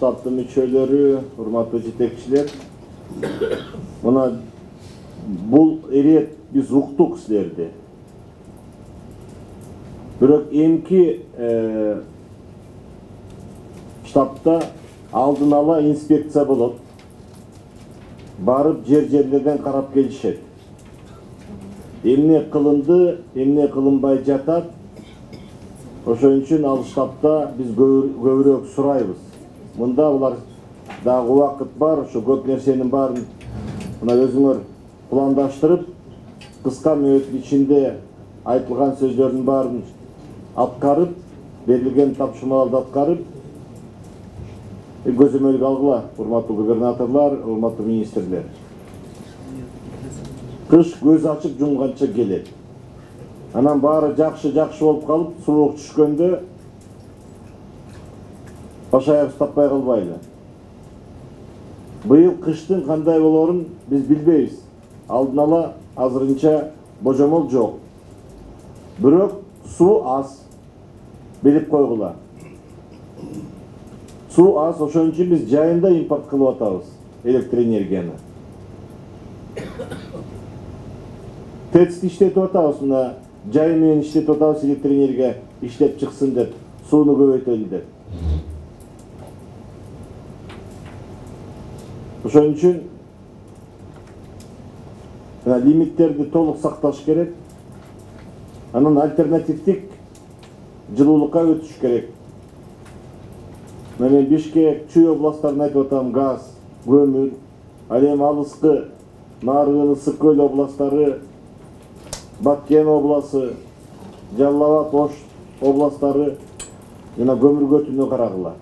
штабтын мүчөлөрү, урматтуу жетекчилер. Мына бул ирет биз уктук силерди. Бирок эмки штабта алдын ала инспекция болот. Барып жерлерден карап келишет. Эмне кылынды, эмне кылынбай жатат. Ошон үчүн ал штабта биз көбүрөөк сурайбыз. Мында булар дагы убакыт бар, ошо көп нерсенин баарын мына өзүңөр пландаштырып, кыска мөөнөт ичинде айтылган сөздөрдүн баарын аткарып, берилген тапшырмаларды аткарып, көзөмөлгө алгыла, урматтуу губернаторлор, урматтуу министрлер. Кыш көз ачып жумганча келет. Анан баары жакшы болуп калып, суук түшкөндө баш аяк таппай калбайлы. Быйыл кыштын кандай болорун биз билбейбиз. Алдын ала азырынча божомол жок. Бирок суу аз. Билип койгула. Суу аз, ошон үчүн биз жайында импорт кылып атабыз электр энергияны. ТЭЦ иштетип атабыз, мына жай менен иштетип атабыз, электр энергия иштеп чыксын деп, сууну көбөйтөлү деп. Ошон үчүн лимиттерди толук сакташ керек. Анан альтернативдик жылуулукка өтүш керек. Мен Бишкек, Чүй областтарын айтып атам, газ, көмүр, ал эми алыскы Нарыгын, Ысык көл областтары, Баткен обласы, Жалал Абад, Ош областтары жана көмүргө карагыла.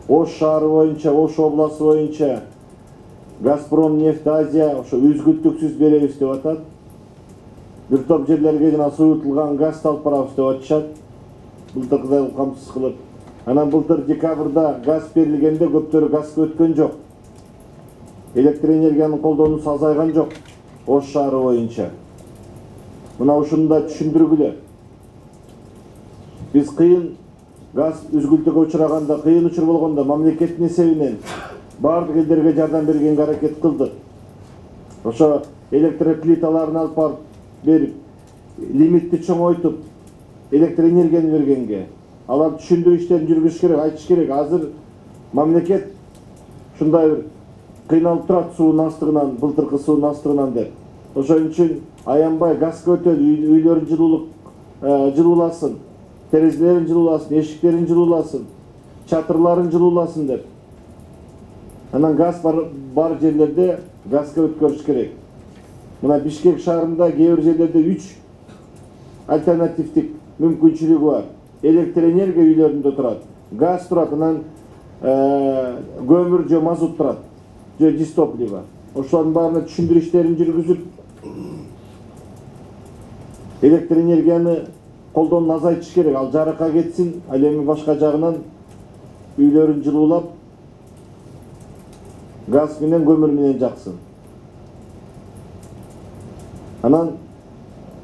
Ош шаары боюнча, Ош обласы боюнча Газпром нефть Азия ошо үзгүлтүксүз беребиз деп атат. Бир топ жерлерге жана суутулган газ алып барабыз деп атышат. Былтыркыдай камсыз кылып. Анан былтыр декабрда газ берилгенде көптөрү газга өткөн жок. Электр энергиянын колдонуусу азайган жок Ош шаары боюнча. Мына ушуну да түшүндүргүлө. Биз кыйын газ үзгүлтүккө учураганда, кыйын учур болгондо мамлекеттин эсебинен бардык элдерге жардам бергенге аракет кылдык. Ошо электроплиталарын алып барып берип, лимитти чоңойтуп, электр энергияны бергенге. Алар түшүндүрүү иштерин жүргүзүш керек, айтыш керек. Азыр мамлекет ушундай бир кыйналып турат суунун астыгынан, былтыркы суунун астыгынан деп. Ошон үчүн аянбай газга өтөлү, үйлөрүн жылууласын, терезелерин жылууласын, эшиктерин жылууласын, чатырларын жылууласын деп. Анан газ бар жерлерде газга өткөрүш керек. Мына Бишкек шаарында кээ бир жерлерде 3 альтернативдик мүмкүнчүлүгү бар. Электр энергия үйлөрүндө турат, газ турат, анан көмүр же мазут турат, же дистопливо. Ошолордун баарына түшүндүрүү иштерин жүргүзүп, электр энергияны колдонууну азайтыш керек. Ал жарыкка кетсин, ал эми башка жагынан үйлөрүн жылуулап, газ менен көмүр менен жаксын. Анан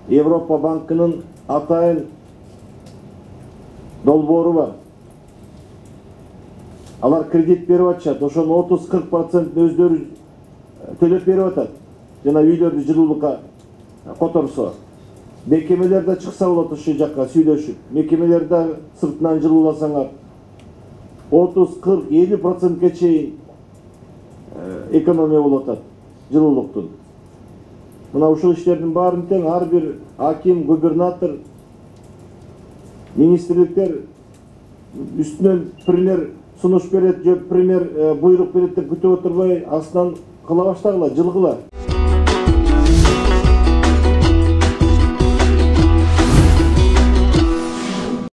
Европа банкынын атайын долбоору бар. Алар кредит берип атышат, ошону 30-40% өздөрү төлөп берип атат. Жана үйлөрдү жылуулукка которсо. Мекемелер да чыкса болот ушул жакка сүйлөшүп. Мекемелер да сыртынан жылууласаңар 30-40-50%ке чейин экономия болуп атат жылуулуктун. Мына ушул иштердин баарын тең ар бир аким, губернатор, министрликтер үстүнөн пример сунуш берет, же пример буйрук берет деп күтүп отурбай, астынан кыла баштагыла, жылгыла.